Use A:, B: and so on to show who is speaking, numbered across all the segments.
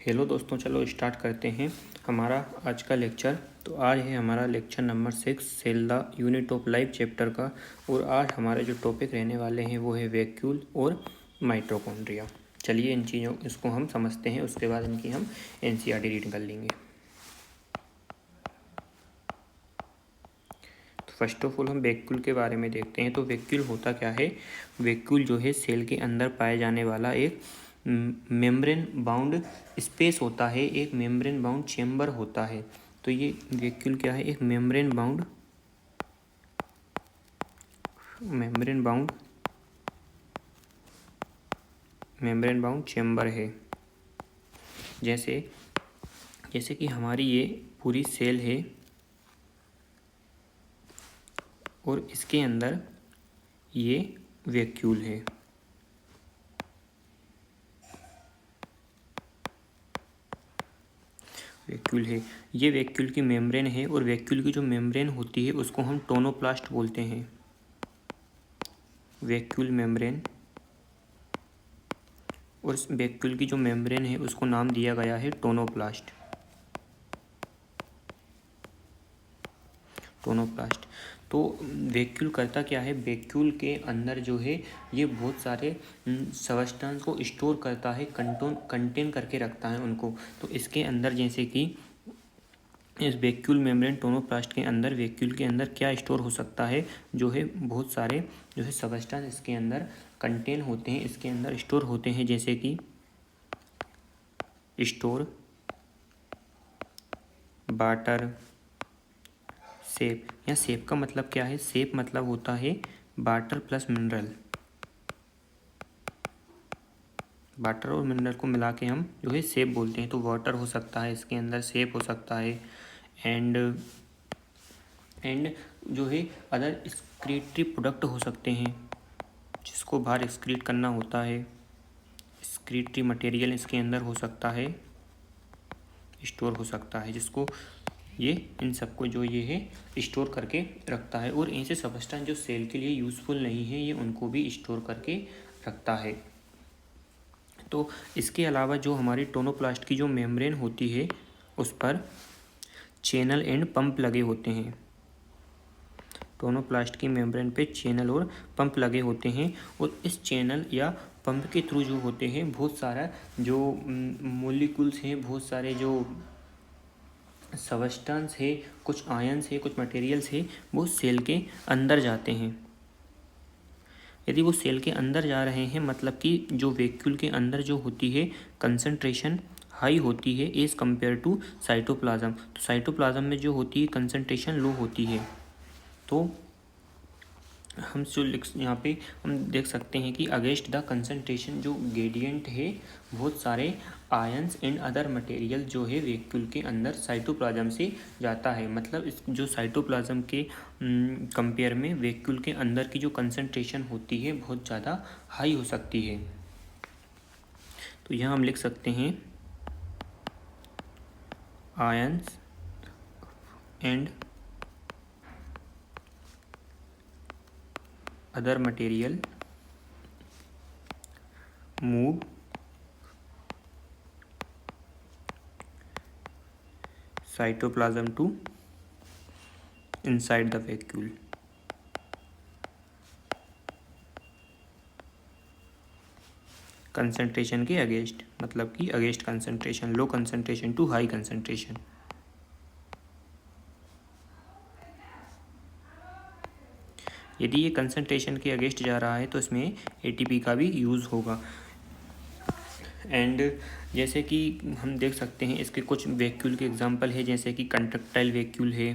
A: Hello दोस्तों, चलो start करते हैं हमारा आज का लेक्चर। तो आज है हमारा lecture number 6 cell the unit of life chapter का। और आज हमारे जो टॉपिक रहने वाले हैं वो है वैक्यूल और माइटोकॉन्ड्रिया। चलिए इसको हम समझते हैं, उसके बाद इनकी हम एनसीईआरटी रीड कर लेंगे। तो फर्स्ट ऑफ ऑल हम वैक्यूल के बारे में देखते हैं। तो वैक्यूल होता क्या है? वैक्यूल जो है सेल के अंदर पाए जाने वाला एक मेम्ब्रेन बाउंड स्पेस होता है, एक मेम्ब्रेन बाउंड चेम्बर होता है। तो ये वैक्यूल क्या है? एक मेम्ब्रेन बाउंड चेम्बर है। जैसे कि हमारी ये पूरी सेल है और इसके अंदर ये वैक्यूल है। वैक्यूल है, ये वैक्यूल की मेम्ब्रेन है। और वैक्यूल की जो मेम्ब्रेन होती है उसको हम टोनोप्लास्ट बोलते हैं। वैक्यूल मेम्ब्रेन, और इस वैक्यूल की जो मेम्ब्रेन है उसको नाम दिया गया है टोनोप्लास्ट। तो वैक्यूल करता क्या है? वैक्यूल के अंदर जो है ये बहुत सारे सब्सटेंस को स्टोर करता है, कंटेन करके रखता है उनको। तो इसके अंदर जैसे कि इस वैक्यूल मेम्ब्रेन टोनोप्लास्ट के अंदर वैक्यूल के अंदर क्या स्टोर हो सकता है? जो है बहुत सारे जो है सब्सटेंस इसके अंदर कंटेन होते हैं, इसके अंदर स्टोर होते हैं। जैसे कि स्टोर, वाटर, सेप। या सेप का मतलब क्या है? सेप मतलब होता है वाटर प्लस मिनरल। वाटर और मिनरल को मिला के हम जो है सेप बोलते हैं। तो वाटर हो सकता है इसके अंदर, सेप हो सकता है, एंड जो है अदर एक्सक्रीटरी प्रोडक्ट हो सकते हैं जिसको बाहर एक्सक्रीट करना होता है। एक्सक्रीटरी मटेरियल इसके अंदर हो सकता है, स्टोर हो सकता है, जिसको ये इन सबको जो ये है स्टोर करके रखता है। और ऐसे सब्सटेंस जो सेल के लिए यूज़फुल नहीं है ये उनको भी स्टोर करके रखता है। तो इसके अलावा जो हमारी टोनोप्लास्ट की जो मेम्ब्रेन होती है उस पर चैनल एंड पंप लगे होते हैं। टोनोप्लास्ट की मेम्ब्रेन पे चैनल और पंप लगे होते हैं। और इस चैनल या पंप के थ्रू जो होते हैं बहुत सारा जो मोलिक्यूल्स हैं, बहुत सारे जो सब्सटेंस है, कुछ आयंस है, कुछ मटेरियल्स है, वो सेल के अंदर जाते हैं। यदि वो सेल के अंदर जा रहे हैं मतलब कि जो वैक्यूल के अंदर जो होती है कंसंट्रेशन हाई होती है एज़ कम्पेयर टू साइटोप्लाज्म। तो साइटोप्लाज्म में जो होती है कंसंट्रेशन लो होती है। तो हम जो यहाँ पे हम देख सकते हैं कि अगेंस्ट द कंसंट्रेशन जो ग्रेडियंट है बहुत सारे आयंस एंड अदर मटेरियल जो है वैक्यूल के अंदर साइटोप्लाज्म से जाता है। मतलब इस जो साइटोप्लाज्म के कंपेयर में वैक्यूल के अंदर की जो कंसंट्रेशन होती है बहुत ज़्यादा हाई हो सकती है। तो यहाँ हम लिख सकते हैं ions and other material move cytoplasm to inside the vacuole। Concentration के अगेंस्ट, मतलब कि against concentration, low concentration to high concentration. यदि ये कंसंट्रेशन के अगेंस्ट जा रहा है तो इसमें एटीपी का भी यूज़ होगा। एंड जैसे कि हम देख सकते हैं इसके कुछ वैक्यूल के एग्जांपल है, जैसे कि कंट्रक्टाइल वैक्यूल है।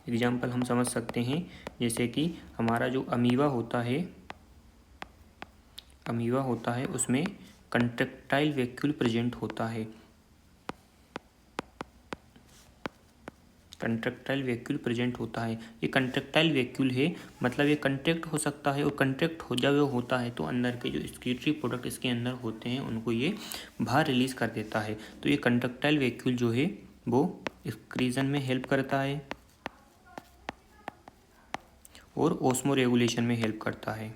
A: एग्जांपल हम समझ सकते हैं जैसे कि हमारा जो अमीबा होता है उसमें कंट्रक्टाइल वैक्यूल प्रेजेंट होता है। कंट्रक्टाइल वैक्यूल प्रेजेंट होता है। ये कंट्रक्टाइल वैक्यूल है मतलब ये कंट्रैक्ट हो सकता है, और कंट्रैक्ट हो जब होता है तो अंदर के जो एक्सक्रीटरी प्रोडक्ट इसके अंदर होते हैं उनको ये बाहर रिलीज कर देता है। तो ये कंट्रक्टाइल वैक्यूल जो है वो एक्सक्रीजन में हेल्प करता है और ओस्मो रेगुलेशन में हेल्प करता है।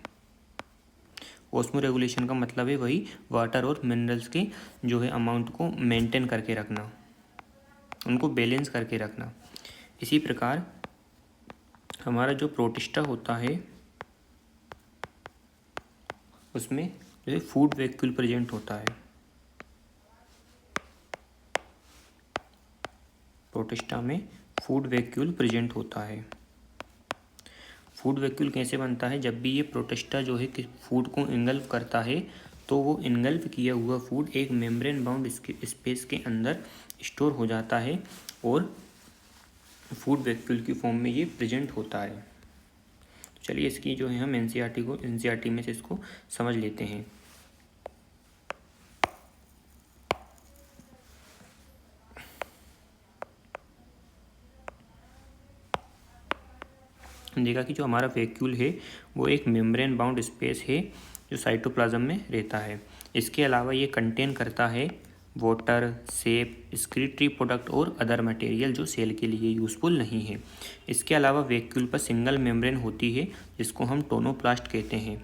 A: ओस्मो रेगुलेशन का मतलब है वही वाटर और मिनरल्स के जो है अमाउंट को मेंटेन करके रखना, उनको बैलेंस करके रखना। इसी प्रकार हमारा जो प्रोटिस्टा होता है उसमें जो है फूड वैक्यूल प्रेजेंट होता है। प्रोटिस्टा में फूड वैक्यूल प्रेजेंट होता है। फूड वैक्यूल कैसे बनता है? जब भी ये प्रोटिस्टा जो है कि फूड को इंगल्फ करता है तो वो इंगल्फ किया हुआ फूड एक मेम्ब्रेन बाउंड स्पेस के अंदर स्टोर हो जाता है और फूड वैक्यूल की फॉर्म में ये प्रेजेंट होता है। तो चलिए इसकी जो है हम एनसीईआरटी में से इसको समझ लेते हैं। देखा कि जो हमारा वैक्यूल है वो एक मेम्ब्रेन बाउंड स्पेस है जो साइटोप्लाज्म में रहता है। इसके अलावा ये कंटेन करता है वाटर, सेप, एक्सक्रीटरी प्रोडक्ट और अदर मटेरियल जो सेल के लिए यूज़फुल नहीं है। इसके अलावा वैक्यूल पर सिंगल मेम्ब्रेन होती है जिसको हम टोनोप्लास्ट कहते हैं।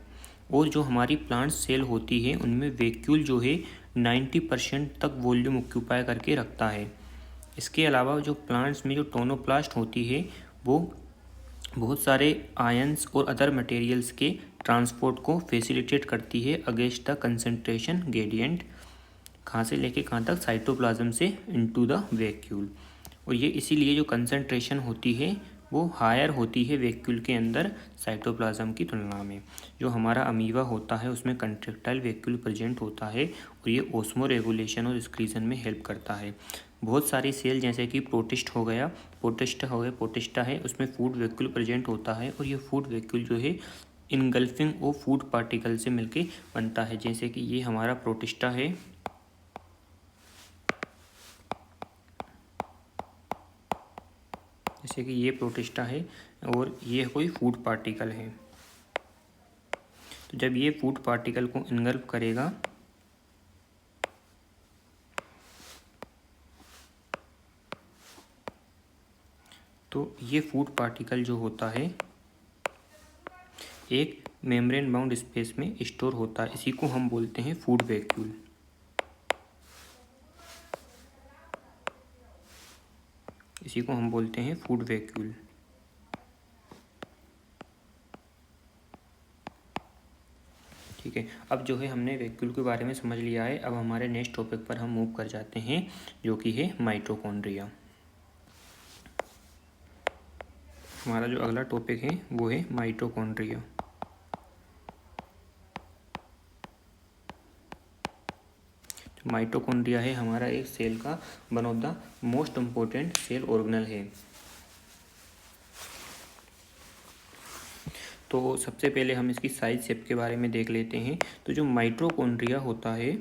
A: और जो हमारी प्लांट सेल होती है उनमें वैक्यूल जो है 90% तक वॉल्यूम ऑक्यूपाई करके रखता है। इसके अलावा जो प्लांट्स में जो टोनोप्लास्ट होती है वो बहुत सारे आयंस और अदर मटेरियल्स के ट्रांसपोर्ट को फैसिलिटेट करती है अगेंस्ट द कंसंट्रेशन ग्रेडियंट, कहाँ से लेके कहाँ तक, साइटोप्लाज्म से इनटू द वैक्यूल। और ये इसीलिए जो कंसंट्रेशन होती है वो हायर होती है वैक्यूल के अंदर साइटोप्लाज्म की तुलना में। जो हमारा अमीबा होता है उसमें कंट्रेक्टाइल वैक्यूल प्रेजेंट होता है और ये ओस्मो रेगुलेशन और एक्सक्रीजन में हेल्प करता है। बहुत सारी सेल जैसे कि प्रोटिस्टा है उसमें फूड वैक्यूल प्रेजेंट होता है और ये फूड वैक्यूल जो है इनगल्फिंग और फूड पार्टिकल से मिलके बनता है। जैसे कि ये हमारा प्रोटिस्टा है, जैसे कि ये प्रोटिस्टा है और ये कोई फूड पार्टिकल है। तो जब ये फूड पार्टिकल को इनगल्फ करेगा तो ये फूड पार्टिकल जो होता है एक मेम्ब्रेन बाउंड स्पेस में स्टोर होता है। इसी को हम बोलते हैं फूड वैक्यूल। इसी को हम बोलते हैं फूड वैक्यूल। ठीक है, अब जो है हमने वैक्यूल के बारे में समझ लिया है। अब हमारे नेक्स्ट टॉपिक पर हम मूव कर जाते हैं जो कि है माइटोकॉन्ड्रिया। हमारा जो अगला टॉपिक है वो है माइटोकॉन्ड्रिया। माइटोकॉन्ड्रिया है हमारा एक सेल का one of the most important cell organelle है। तो सबसे पहले हम इसकी साइज शेप के बारे में देख लेते हैं। तो जो माइटोकॉन्ड्रिया होता है,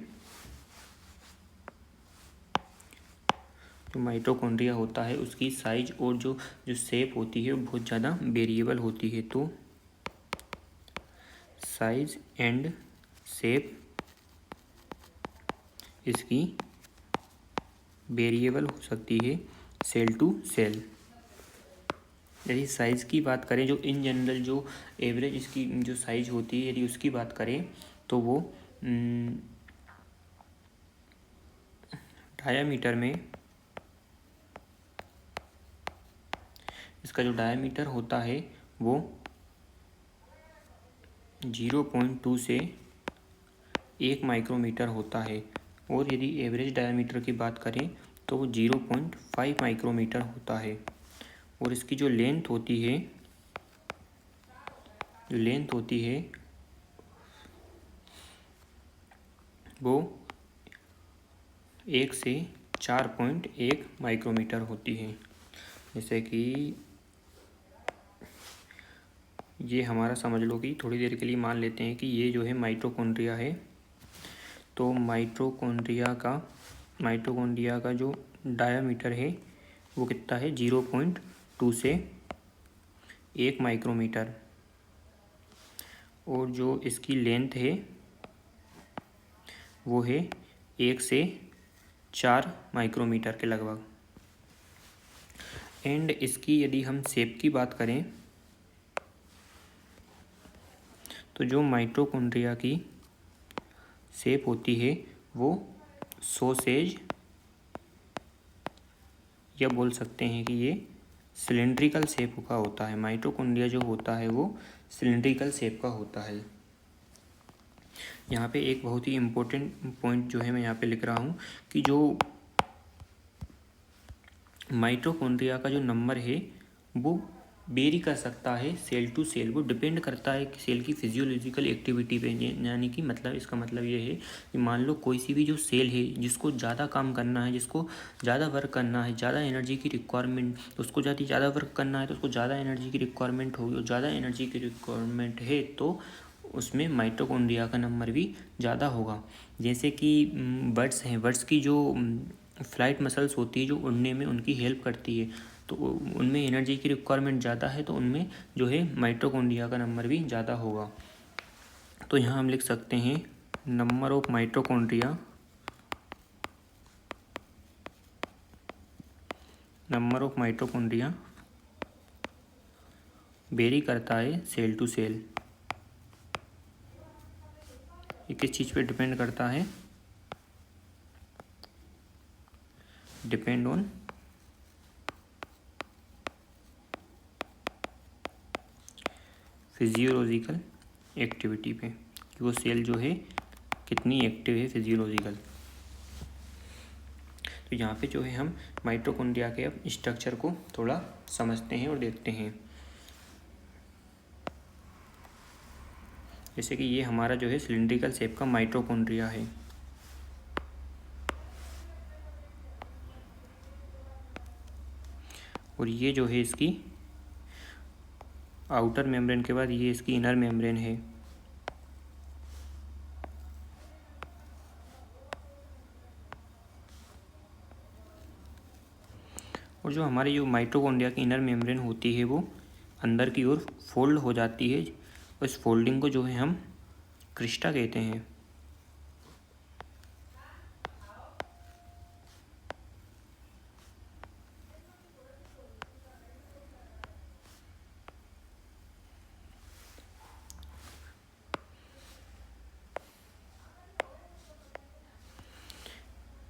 A: जो माइटोकॉन्ड्रिया होता है उसकी साइज और जो जो शेप होती है वो बहुत ज़्यादा वेरिएबल होती है। तो साइज एंड शेप इसकी वेरिएबल हो सकती है सेल टू सेल। यदि साइज़ की बात करें, जो इन जनरल जो एवरेज इसकी जो साइज होती है यदि उसकी बात करें तो वो डायामीटर में इसका जो डायामीटर होता है वो 0.2 से 1 माइक्रोमीटर होता है। और यदि एवरेज डायामीटर की बात करें तो वो 0.5 माइक्रोमीटर होता है। और इसकी जो लेंथ होती है वो 1 से 4.1 माइक्रोमीटर होती है। जैसे कि ये हमारा समझ लो कि थोड़ी देर के लिए मान लेते हैं कि ये जो है माइटोकॉन्ड्रिया है। तो माइटोकॉन्ड्रिया का जो डायामीटर है वो कितना है, 0.2 से 1 माइक्रोमीटर। और जो इसकी लेंथ है वो है 1 से 4 माइक्रोमीटर के लगभग। एंड इसकी यदि हम शेप की बात करें तो जो माइटोकॉन्ड्रिया की शेप होती है वो सॉसेज, या बोल सकते हैं कि ये सिलेंड्रिकल शेप का होता है। माइटोकॉन्ड्रिया जो होता है वो सिलेंड्रिकल शेप का होता है। यहाँ पे एक बहुत ही इम्पोर्टेंट पॉइंट जो है मैं यहाँ पे लिख रहा हूँ कि जो माइटोकॉन्ड्रिया का जो नंबर है वो वेरी कर सकता है सेल टू सेल। वो डिपेंड करता है कि सेल की फिजियोलॉजिकल एक्टिविटी पे। यानी कि मतलब इसका मतलब ये है कि मान लो कोई सी भी जो सेल है जिसको ज़्यादा काम करना है, जिसको ज़्यादा वर्क करना है, ज़्यादा एनर्जी की रिक्वायरमेंट, उसको ज़्यादा वर्क करना है तो उसको ज़्यादा एनर्जी की रिक्वायरमेंट होगी, और ज़्यादा एनर्जी की रिक्वायरमेंट है तो उसमें माइटोकॉन्ड्रिया का नंबर भी ज़्यादा होगा। जैसे कि बर्ड्स हैं, बर्ड्स की जो फ्लाइट मसल्स होती है जो उड़ने में उनकी हेल्प करती है, तो उनमें एनर्जी की रिक्वायरमेंट ज़्यादा है तो उनमें जो है माइटोकॉन्ड्रिया का नंबर भी ज़्यादा होगा। तो यहाँ हम लिख सकते हैं number of mitochondria, number of mitochondria very करता है सेल टू सेल। ये किस चीज़ पे डिपेंड करता है? डिपेंड ऑन फिजियोलॉजिकल एक्टिविटी पे, कि वो सेल जो है कितनी एक्टिव है फिजियोलॉजिकल। तो यहाँ पे जो है हम माइटोकॉन्ड्रिया के अब स्ट्रक्चर को थोड़ा समझते हैं और देखते हैं। जैसे कि ये हमारा जो है सिलिंड्रिकल शेप का माइटोकॉन्ड्रिया है। और ये जो है इसकी आउटर मेम्ब्रेन के बाद ये इसकी इनर मेम्ब्रेन है। और जो हमारी जो माइटोकॉन्ड्रिया की इनर मेम्ब्रेन होती है वो अंदर की ओर फोल्ड हो जाती है। उस फोल्डिंग को जो है हम क्रिस्टा कहते हैं।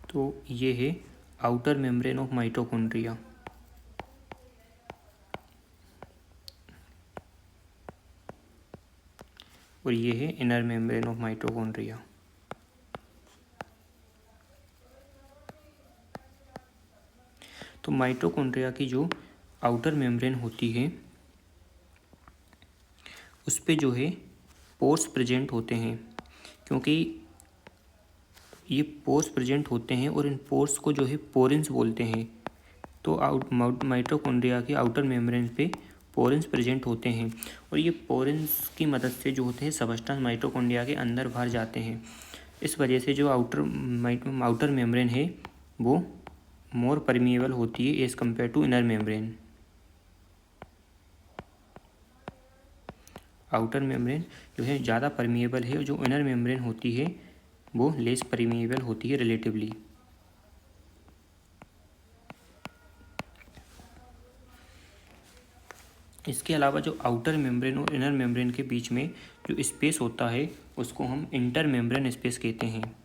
A: तो ये है आउटर मेम्ब्रेन ऑफ माइटोकॉन्ड्रिया। और ये है इनर मेम्ब्रेन ऑफ माइटोकॉन्ड्रिया। तो माइटोकॉन्ड्रिया की जो आउटर मेम्ब्रेन होती है उस पे जो है पोर्स प्रेजेंट होते हैं, क्योंकि ये पोर्स प्रेजेंट होते हैं और इन पोर्स को जो है पोरेंस बोलते हैं। तो माइटोकॉन्ड्रिया के आउटर मेम्ब्रेन पे पोरेंस प्रेजेंट होते हैं, और ये पोरेंस की मदद से जो होते हैं सबस्टेंस माइटोकॉन्ड्रिया के अंदर बाहर जाते हैं। इस वजह से जो आउटर मेम्ब्रेन है वो मोर परमिएबल होती है as compare to inner membrane. Outer membrane जो है ज़्यादा परमिएबल है, और जो इनर मेम्ब्रेन होती है वो लेस परमिएबल होती है रिलेटिवली। इसके अलावा जो आउटर मेम्ब्रेन और इनर मेम्ब्रेन के बीच में जो स्पेस होता है उसको हम इंटर मेम्ब्रेन स्पेस कहते हैं।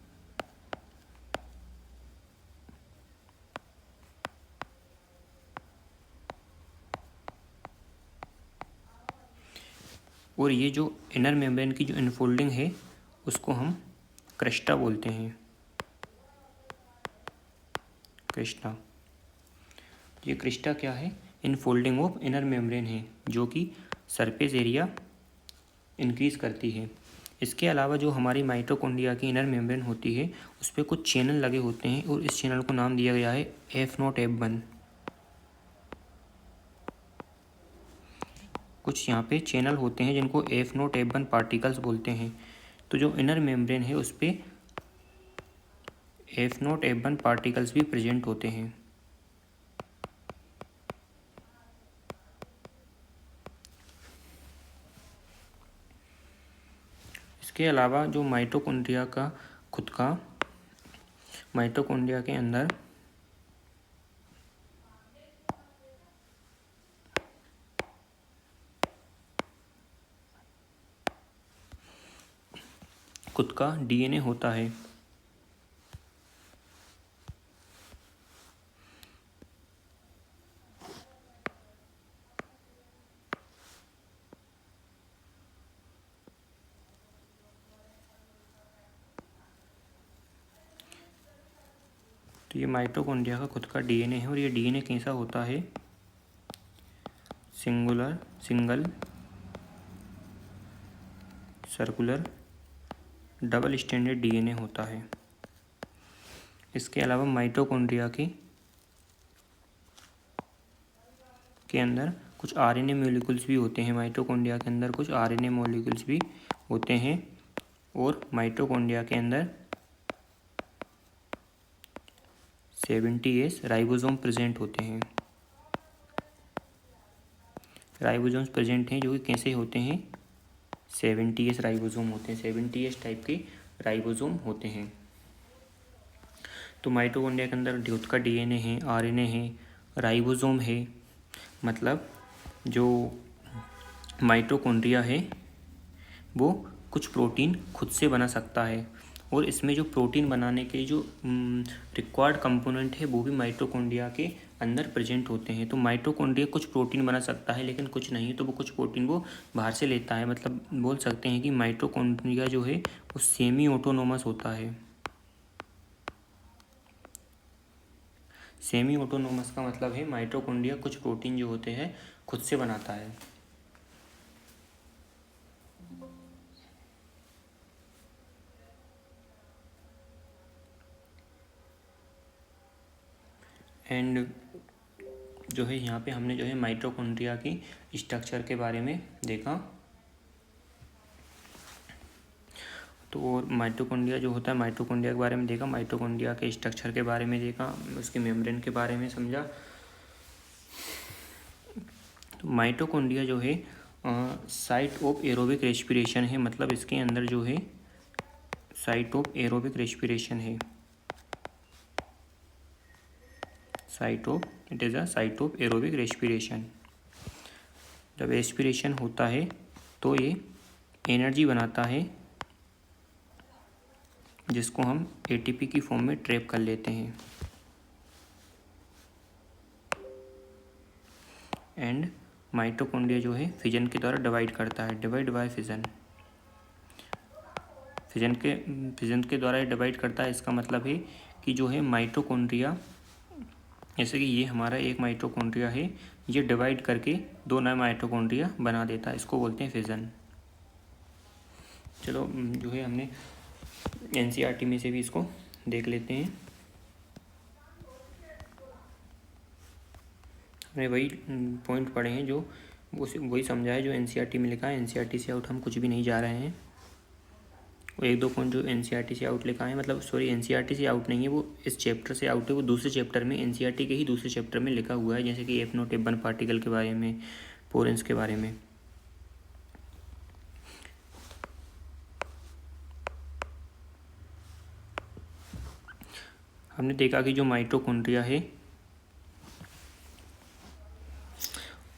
A: और ये जो इनर मेम्ब्रेन की जो इनफोल्डिंग है उसको हम क्रिस्टा बोलते हैं। क्रिस्टा, ये क्रिस्टा क्या है? इनफोल्डिंग ऑफ इनर मेम्ब्रेन है जो कि सरफेस एरिया इंक्रीज़ करती है। इसके अलावा जो हमारी माइटोकॉन्ड्रिया की इनर मेम्ब्रेन होती है उस पर कुछ चैनल लगे होते हैं, और इस चैनल को नाम दिया गया है F0 F1। कुछ यहाँ पे चैनल होते हैं जिनको F0 F1 पार्टिकल्स बोलते हैं। तो जो इनर मेम्ब्रेन है उस पर F0 F1 पार्टिकल्स भी प्रेजेंट होते हैं। इसके अलावा जो माइटोकॉन्ड्रिया का खुद का माइटोकॉन्ड्रिया के अंदर खुद का डीएनए होता है। तो ये माइटोकॉन्ड्रिया का खुद का डीएनए है और ये डीएनए कैसा होता है, single circular double standard DNA होता है। इसके अलावा माइटोकॉन्ड्रिया के अंदर कुछ आरएनए मॉलिक्यूल्स भी होते हैं। माइटोकॉन्ड्रिया के अंदर कुछ आरएनए मॉलिक्यूल्स भी होते हैं और माइटोकॉन्ड्रिया के अंदर 70S राइबोसोम प्रेजेंट होते हैं। राइबोसोम्स प्रेजेंट हैं जो कि कैसे होते हैं, 70S राइबोसोम होते हैं। 70S टाइप के राइबोसोम होते हैं। तो माइटोकॉन्ड्रिया के अंदर खुद का डीएनए है, आरएनए है, राइबोसोम है। मतलब जो माइटोकॉन्ड्रिया है वो कुछ प्रोटीन खुद से बना सकता है और इसमें जो प्रोटीन बनाने के जो रिक्वायर्ड कंपोनेंट है वो भी माइटोकॉन्ड्रिया के अंदर प्रेजेंट होते हैं। तो माइटोकॉन्ड्रिया कुछ प्रोटीन बना सकता है लेकिन कुछ नहीं, तो वो कुछ प्रोटीन वो बाहर से लेता है। मतलब बोल सकते हैं कि माइटोकॉन्ड्रिया जो है वो सेमी ऑटोनोमस होता है। सेमी ऑटोनोमस का मतलब है माइटोकॉन्ड्रिया कुछ प्रोटीन जो होते हैं खुद से बनाता है। एंड जो है यहाँ पे हमने जो है माइटोकॉन्ड्रिया की स्ट्रक्चर के बारे में देखा। तो और माइटोकॉन्ड्रिया जो होता है, माइटोकॉन्ड्रिया के बारे में देखा, माइटोकॉन्ड्रिया के स्ट्रक्चर के बारे में देखा, उसके मेम्ब्रेन के बारे में समझा। तो माइटोकॉन्ड्रिया जो है साइट ऑफ एरोबिक रेस्पिरेशन है। मतलब इसके अंदर जो है साइट ऑफ एरोबिक रेस्पिरेशन है। It is a site of aerobic respiration. जब रेस्पिरेशन होता है तो ये एनर्जी बनाता है जिसको हम एटीपी की फॉर्म में ट्रैप कर लेते हैं। एंड माइटोकॉन्ड्रिया जो है फिजन के द्वारा डिवाइड करता है, डिवाइड बाय फिजन। फिजन के द्वारा डिवाइड करता है। इसका मतलब है कि जो है माइटोकॉन्ड्रिया, जैसे कि ये हमारा एक माइटोकॉन्ड्रिया है, ये डिवाइड करके दो नए माइटोकॉन्ड्रिया बना देता है, इसको बोलते हैं फिजन। चलो जो है हमने एनसीईआरटी में से भी इसको देख लेते हैं। हमने वही पॉइंट पढ़े हैं जो वही समझा है जो एनसीईआरटी में लिखा है। एनसीईआरटी से आउट हम कुछ भी नहीं जा रहे हैं। वो एक दो पॉइंट जो एनसीईआरटी से आउट लिखा है, मतलब सॉरी एनसीईआरटी से आउट नहीं है, वो इस चैप्टर से आउट है। वो दूसरे चैप्टर में, एनसीईआरटी के ही दूसरे चैप्टर में लिखा हुआ है, जैसे कि एफ नॉट एफ1 पार्टिकल के बारे में, पोरेंस के बारे में। हमने देखा कि जो माइटोकॉन्ड्रिया है,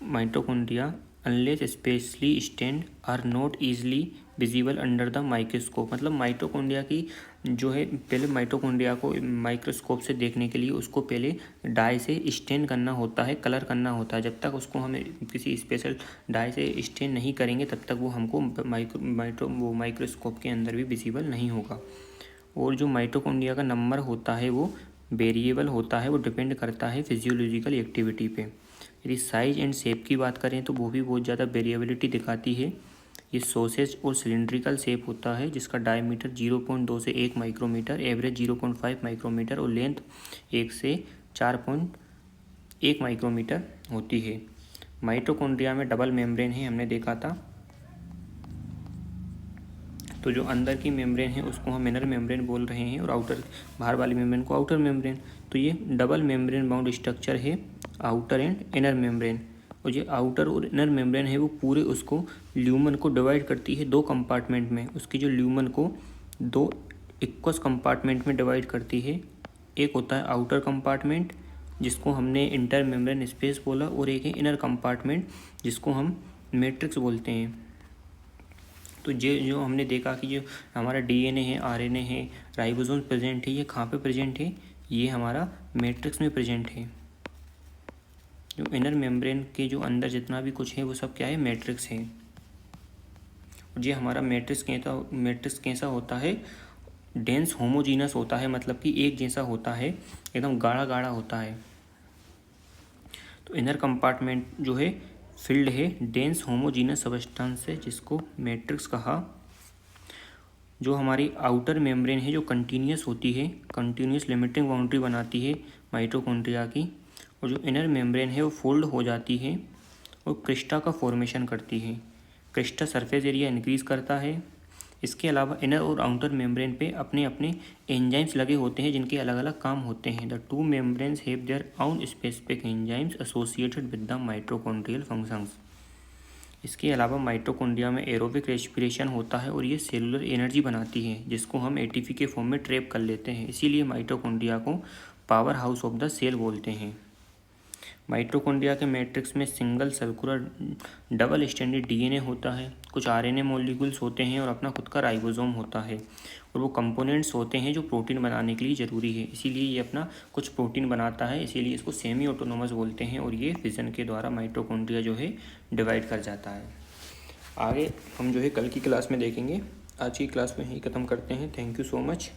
A: mitochondria unless specially stained are not easily visible under the microscope. मतलब माइटोकॉन्ड्रिया की जो है, पहले माइटोकॉन्ड्रिया को माइक्रोस्कोप से देखने के लिए उसको पहले डाई से स्टेन करना होता है, कलर करना होता है। जब तक उसको हम किसी स्पेशल डाई से स्टेन नहीं करेंगे तब तक वो हमको माइक्रोस्कोप के अंदर भी विजिबल नहीं होगा। और जो माइटोकॉन्ड्रिया का नंबर होता है वो वेरिएबल होता है, वो डिपेंड करता है फिजियोलॉजिकल एक्टिविटी पे। यदि साइज एंड शेप की बात करें तो वो भी बहुत ज़्यादा वेरिएबिलिटी दिखाती है। ये सॉसेज और सिलिंड्रिकल शेप होता है जिसका डायमीटर 0.2 से 1 माइक्रोमीटर, एवरेज 0.5 माइक्रोमीटर और लेंथ 1 से 4.1 माइक्रोमीटर होती है। माइटोकॉन्ड्रिया में डबल मेम्ब्रेन है, हमने देखा था। तो जो अंदर की मेम्ब्रेन है उसको हम इनर मेम्ब्रेन बोल रहे हैं और आउटर, बाहर वाली मेम्ब्रेन को आउटर मेम्ब्रेन। तो ये डबल मेम्ब्रेन बाउंड स्ट्रक्चर है, आउटर एंड इनर मेम्ब्रेन। और ये आउटर और इनर मेम्ब्रेन है वो पूरे उसको ल्यूमन को डिवाइड करती है दो कंपार्टमेंट में। उसकी जो ल्यूमन को दो इक्वस कंपार्टमेंट में डिवाइड करती है। एक होता है आउटर कंपार्टमेंट जिसको हमने इंटर मेम्ब्रेन स्पेस बोला, और एक है इनर कंपार्टमेंट जिसको हम मैट्रिक्स बोलते हैं। तो जो हमने देखा कि जो हमारा डीएनए है, आरएनए है, राइबोसोम प्रेजेंट है, ये कहाँ पे प्रेजेंट है, ये हमारा मैट्रिक्स में प्रेजेंट है। जो इनर मेम्ब्रेन के जो अंदर जितना भी कुछ है वो सब क्या है, मैट्रिक्स है। और ये हमारा मैट्रिक्स कैसा होता है, डेंस होमोजीनस होता है, मतलब कि एक जैसा होता है, एकदम गाढ़ा गाढ़ा होता है। तो इनर कंपार्टमेंट जो है फिल्ड है डेंस होमोजीनस सब्सटेंस से, जिसको मैट्रिक्स कहा। जो हमारी आउटर मेम्ब्रेन है जो कंटिन्यूस होती है, कंटिन्यूस लिमिटिंग बाउंड्री बनाती है माइटोकॉन्ड्रिया की। और जो इनर मेम्ब्रेन है वो फोल्ड हो जाती है और क्रिस्टा का फॉर्मेशन करती है। क्रिस्टा सरफेस एरिया इंक्रीज करता है। इसके अलावा इनर और आउटर मेम्ब्रेन पे अपने अपने एंजाइम्स लगे होते हैं जिनके अलग अलग काम होते हैं। The two membranes have their own specific enzymes associated with the mitochondrial functions. इसके अलावा माइटोकॉन्ड्रिया में एरोबिक रेस्पिरेशन होता है और ये सेलुलर एनर्जी बनाती है जिसको हम एटीपी के फॉर्म में ट्रैप कर लेते हैं। इसीलिए माइटोकॉन्ड्रिया को power house of the cell बोलते हैं। माइटोकॉन्ड्रिया के मैट्रिक्स में single circular double standard DNA होता है, कुछ आरएनए मॉलिक्यूल्स होते हैं और अपना खुद का राइबोसोम होता है। और वो कंपोनेंट्स होते हैं जो प्रोटीन बनाने के लिए ज़रूरी है, इसीलिए ये अपना कुछ प्रोटीन बनाता है, इसीलिए इसको सेमी ऑटोनोमस बोलते हैं। और ये फिजन के द्वारा माइटोकॉन्ड्रिया जो है डिवाइड कर जाता है। आगे हम जो है कल की क्लास में देखेंगे। आज की क्लास में ही ख़त्म करते हैं। Thank you so much.